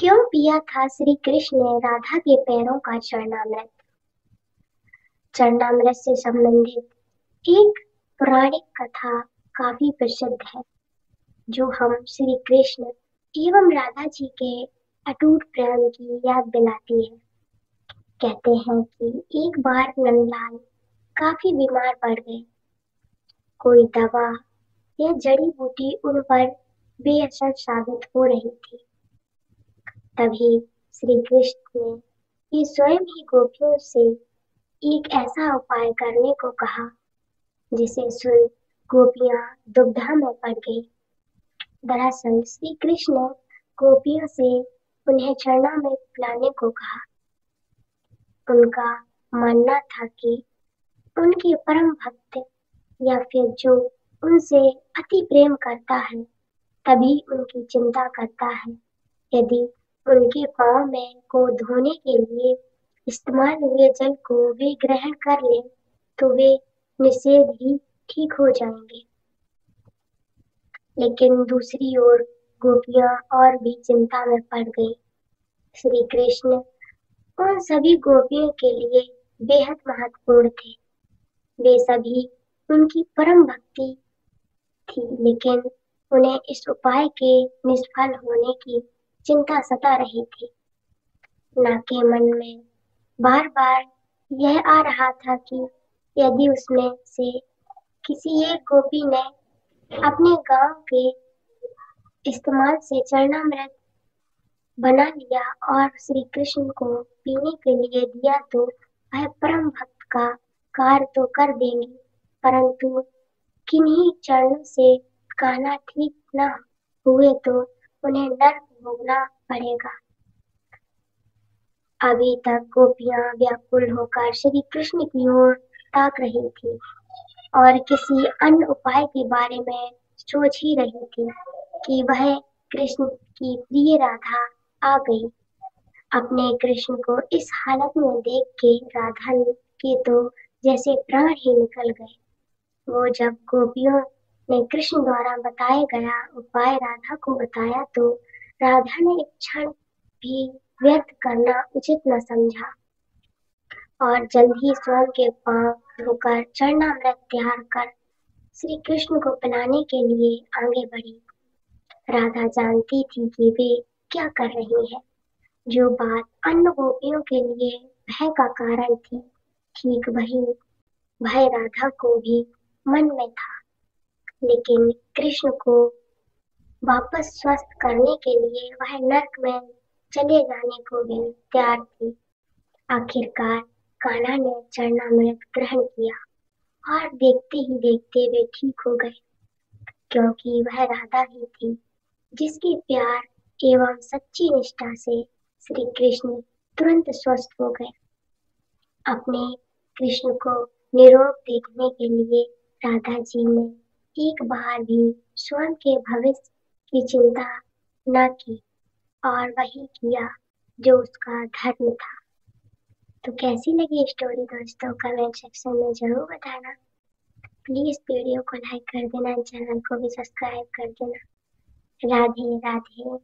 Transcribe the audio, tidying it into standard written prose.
क्यों पिया था श्री कृष्ण ने राधा के पैरों का चरणामृत। चरणामृत से संबंधित एक पौराणिक कथा काफी प्रसिद्ध है, जो हम श्री कृष्ण एवं राधा जी के अटूट प्रेम की याद दिलाती है। कहते हैं कि एक बार नंदलाल काफी बीमार पड़ गए। कोई दवा या जड़ी बूटी उन पर बेअसर साबित हो रही थी। तभी श्री कृष्ण ने ये स्वयं ही गोपियों से एक ऐसा उपाय करने को कहा, जिसे सुन गोपियां दुविधा में पड़ गई। दरअसल श्री कृष्ण ने गोपियों से उन्हें चरणामृत पिलाने को कहा। उनका मानना था कि उनके परम भक्त या फिर जो उनसे अति प्रेम करता है, तभी उनकी चिंता करता है। यदि उनके पाँव में को धोने के लिए इस्तेमाल हुए जल को वे ग्रहण कर लें, तो वे निषेध ही ठीक हो जाएंगे। लेकिन दूसरी ओर गोपियां और भी चिंता में पड़ गईं। श्री कृष्ण उन सभी गोपियों के लिए बेहद महत्वपूर्ण थे। वे सभी उनकी परम भक्ति थी, लेकिन उन्हें इस उपाय के निष्फल होने की चिंता सता रही थी। ना के मन में बार बार यह आ रहा था कि यदि उसमें से किसी एक गोपी ने अपने गांव के इस्तेमाल से चरणामृत बना लिया और श्री कृष्ण को पीने के लिए दिया, तो वह परम भक्त का कार्य तो कर देंगे, परंतु किन्हीं चरणों से कहना ठीक न हुए तो उन्हें नर्क भोगना पड़ेगा। अभी तक गोपियां व्याकुल होकर श्री कृष्ण की ओर ताक रही थी और किसी अन्य उपाय के बारे में सोच ही रही थी कि वह कृष्ण की प्रिय राधा आ गई। अपने कृष्ण को इस हालत में देख के राधा के तो जैसे प्राण ही निकल गए। वो जब गोपियों ने कृष्ण द्वारा बताया गया उपाय राधा को बताया, तो राधा ने एक क्षण भी व्यर्थ करना उचित न समझा और जल्द ही स्वयं के पांव धोकर चरणामृत तैयार कर श्री कृष्ण को पिलाने के लिए आगे बढ़ी। राधा जानती थी कि वे क्या कर रही है। जो बात अन्य गोपियों के लिए भय का कारण थी, ठीक वही भय राधा को भी मन में था। लेकिन कृष्ण को वापस स्वस्थ करने के लिए वह नर्क में चले जाने को भी तैयार थी। आखिरकार कान्हा ने चरणामृत ग्रहण किया और देखते ही देखते वे ठीक हो गए, क्योंकि वह राधा ही थी जिसके प्यार एवं सच्ची निष्ठा से श्री कृष्ण तुरंत स्वस्थ हो गए। अपने कृष्ण को निरोग देखने के लिए राधा जी ने एक बार भी स्वयं के भविष्य की चिंता न की और वही किया जो उसका धर्म था। तो कैसी लगी स्टोरी दोस्तों, कमेंट सेक्शन में जरूर बताना। प्लीज वीडियो को लाइक कर देना, चैनल को भी सब्सक्राइब कर देना। राधे राधे।